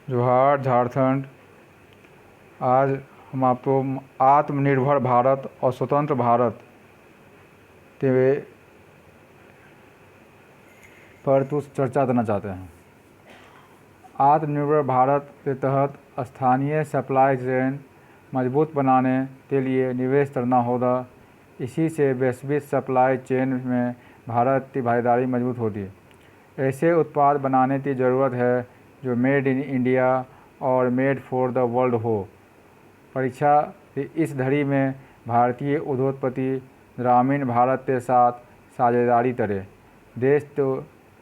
जोहार झारखंड। आज हम आपको आत्मनिर्भर भारत और स्वतंत्र भारत के पर कुछ चर्चा करना चाहते हैं। आत्मनिर्भर भारत के तहत स्थानीय सप्लाई चेन मजबूत बनाने के लिए निवेश करना होगा। इसी से वैश्विक सप्लाई चेन में भारत की भागीदारी मजबूत होगी। ऐसे उत्पाद बनाने की ज़रूरत है जो मेड इन इंडिया और मेड फॉर द वर्ल्ड हो। परीक्षा की इस घड़ी में भारतीय उद्योगपति ग्रामीण भारत के साथ साझेदारी करें। देश को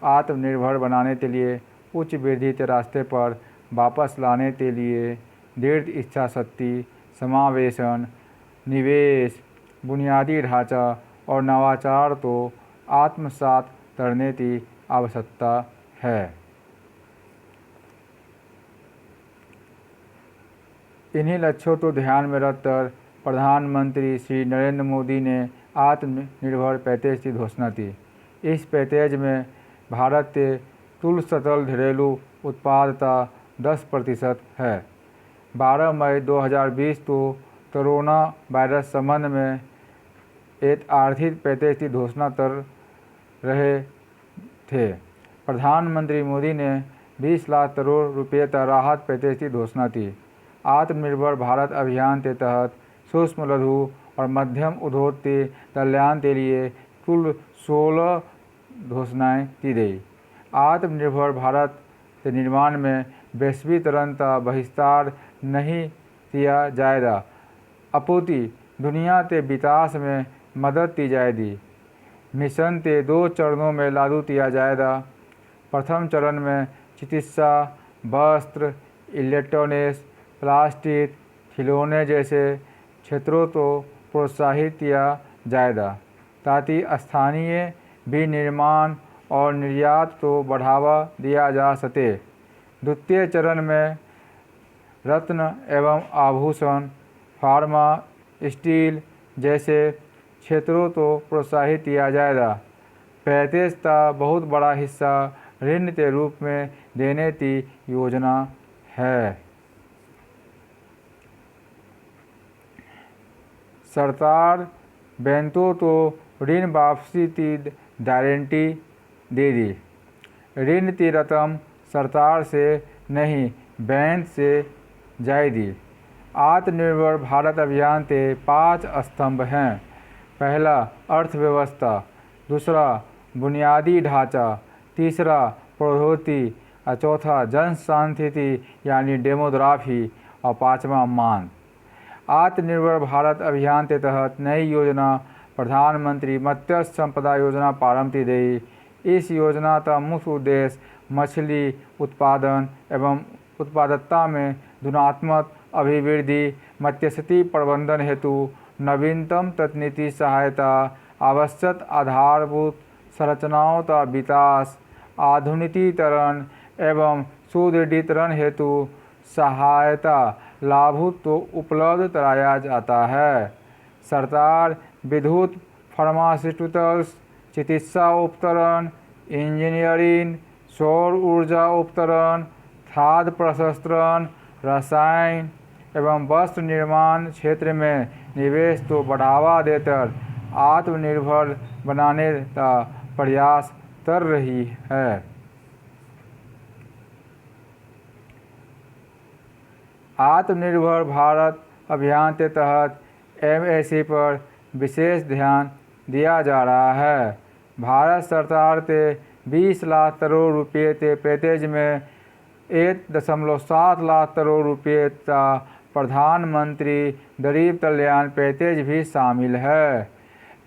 आत्मनिर्भर बनाने के लिए उच्च वृद्धि के रास्ते पर वापस लाने के लिए दृढ़ इच्छा शक्ति, समावेशन, निवेश, बुनियादी ढांचा और नवाचार को आत्मसात करने की आवश्यकता है। इन्हीं लक्ष्यों को ध्यान में रखकर प्रधानमंत्री श्री नरेंद्र मोदी ने आत्मनिर्भर पैकेज की घोषणा की। इस पैकेज में भारत के कुल सकल घरेलू उत्पाद का 10% है। 12 मई 2020 को कोरोना वायरस संबंध में एक आर्थिक पैकेज की घोषणा कर रहे थे। प्रधानमंत्री मोदी ने 20 लाख करोड़ रुपये का राहत पैकेज की घोषणा की। आत्मनिर्भर भारत अभियान के तहत सूक्ष्म, लघु और मध्यम उद्योग के कल्याण के लिए कुल 16 घोषणाएं की गई। आत्मनिर्भर भारत के निर्माण में वैश्वीकरण का बहिष्कार नहीं किया जाएगा, अपितु दुनिया के विकास में मदद की जाएगी। मिशन के 2 चरणों में लागू किया जाएगा। प्रथम चरण में चिकित्सा, वस्त्र, इलेक्ट्रॉनिक्स, प्लास्टिक, खिलौने जैसे क्षेत्रों को प्रोत्साहित किया जाएगा ताकि स्थानीय विनिर्माण और निर्यात को बढ़ावा दिया जा सके। द्वितीय चरण में रत्न एवं आभूषण, फार्मा, स्टील जैसे क्षेत्रों को प्रोत्साहित किया जाएगा। पैकेज का बहुत बड़ा हिस्सा ऋण के रूप में देने की योजना है। सरकार बैंकों को ऋण वापसी की गारंटी देगी। ऋण की रकम सरकार से नहीं, बैंक से जाएगी। आत्मनिर्भर भारत अभियान के 5 स्तंभ हैं। पहला, अर्थव्यवस्था। दूसरा, बुनियादी ढांचा। तीसरा, प्रौद्योगिकी। और चौथा, जनसांख्यिकी यानी डेमोग्राफी। और पाँचवा, मांग। आत्मनिर्भर भारत अभियान के तहत नई योजना प्रधानमंत्री मत्स्य संपदा योजना प्रारंभ की गई। इस योजना का मुख्य उद्देश्य मछली उत्पादन एवं उत्पादकता में गुणात्मक अभिवृद्धि, मत्स्यिकी प्रबंधन हेतु नवीनतम तकनीकी सहायता, आवश्यक आधारभूत संरचनाओं का विकास, आधुनिकीकरण एवं सुदृढ़ीकरण हेतु सहायता लाभों को उपलब्ध कराया जाता है। सरकार विद्युत, फार्मास्यूटिकल्स, चिकित्सा उपकरण, इंजीनियरिंग, सौर ऊर्जा उपकरण, खाद्य प्रसंस्करण, रसायन एवं वस्त्र निर्माण क्षेत्र में निवेश को बढ़ावा देकर आत्मनिर्भर बनाने का प्रयास कर रही है। आत्मनिर्भर भारत अभियान के तहत MSE पर विशेष ध्यान दिया जा रहा है। भारत सरकार के 20 लाख करोड़ रुपये के पैकेज में 1.7 लाख करोड़ रुपये का प्रधानमंत्री गरीब कल्याण पैकेज भी शामिल है।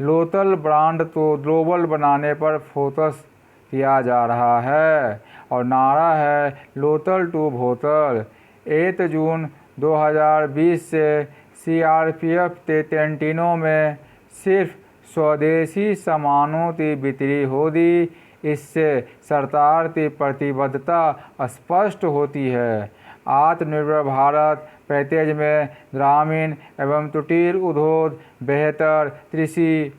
लोकल ब्रांड को ग्लोबल बनाने पर फोकस किया जा रहा है और नारा है लोकल टू वोकल। 1 जून 2020 से CRPF के कैंटीनों में सिर्फ स्वदेशी सामानों की बिक्री होगी। इससे सरकार की प्रतिबद्धता स्पष्ट होती है। आत्मनिर्भर भारत पैकेज में ग्रामीण एवं कुटीर उद्योग, बेहतर कृषि,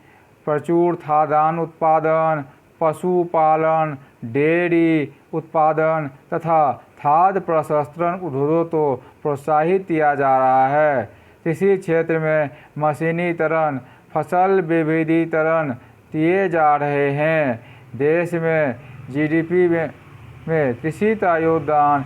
प्रचुर खाद्यान्न उत्पादन, पशुपालन, डेयरी उत्पादन तथा खाद्य प्रसंस्करण उद्योगों को प्रोत्साहित किया जा रहा है। कृषि क्षेत्र में मशीनीकरण, फसल विविधीकरण किए जा रहे हैं। देश में जीडीपी में कृषि का योगदान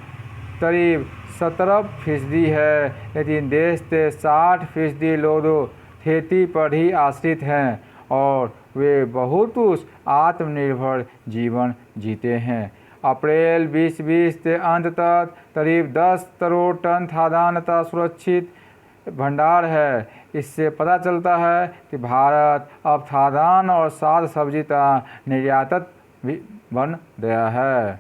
करीब 17% है, लेकिन देश के 60% लोग खेती पर ही आश्रित हैं और वे बहुत कुछ आत्मनिर्भर जीवन जीते हैं। अप्रैल 2020 के अंत तक करीब 10 करोड़ टन खाद्यान्न का सुरक्षित भंडार है। इससे पता चलता है कि भारत अब खाद्यान्न और साग सब्जी का निर्यातक भी बन गया है।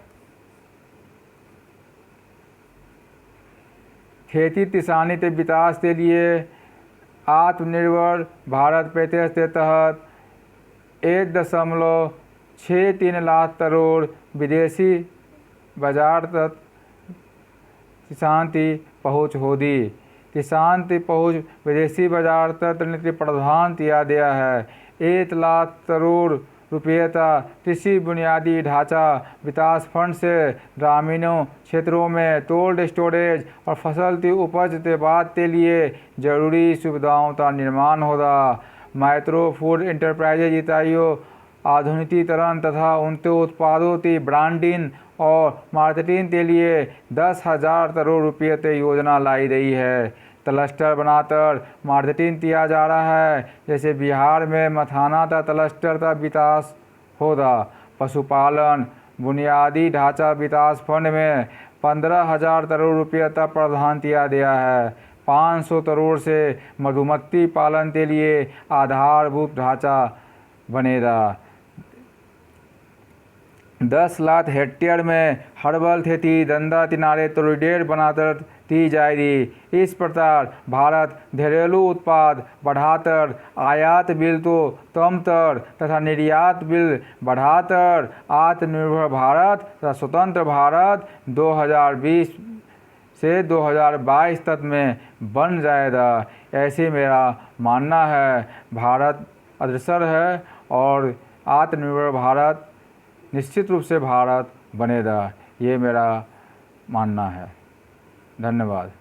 खेती किसानी के विकास के लिए आत्मनिर्भर भारत पैकेज के तहत 1.63 लाख करोड़ विदेशी बाजार तक किसान की पहुँच होगी। किसान की पहुँच विदेशी बाजार तक नीति प्रदान किया गया है। 1 लाख करोड़ रुपये का कृषि बुनियादी ढांचा विकास फंड से ग्रामीणों क्षेत्रों में कोल्ड स्टोरेज और फसल की उपज के बाद के लिए जरूरी सुविधाओं का निर्माण होगा। माइक्रो फूड एंटरप्राइजेज इकाइयों आधुनिकीकरण तथा उनके उत्पादों की ब्रांडिंग और मार्केटिंग के लिए 10,000 करोड़ रुपये की योजना लाई गई है। क्लस्टर बनाकर मार्केटिंग किया जा रहा है। जैसे बिहार में मखाना का क्लस्टर का विकास होगा। पशुपालन बुनियादी ढांचा विकास फंड में 15,000 करोड़ रुपये का प्रावधान किया गया है। 500 करोड़ से मधुमक्खी पालन के लिए आधारभूत ढांचा बनेगा। 10 लाख हेक्टेयर में हर्बल खेती गंगा किनारे कॉरिडोर बनाकर की जाएगी। इस प्रकार भारत घरेलू उत्पाद बढ़ाकर आयात बिल को कम कर तथा निर्यात बिल बढ़ाकर आत्मनिर्भर भारत तथा स्वतंत्र भारत 2020 से 2022 तक में बन जाएगा। ऐसे मेरा मानना है। भारत अग्रसर है और आत्मनिर्भर भारत निश्चित रूप से भारत बनेगा। ये मेरा मानना है। धन्यवाद।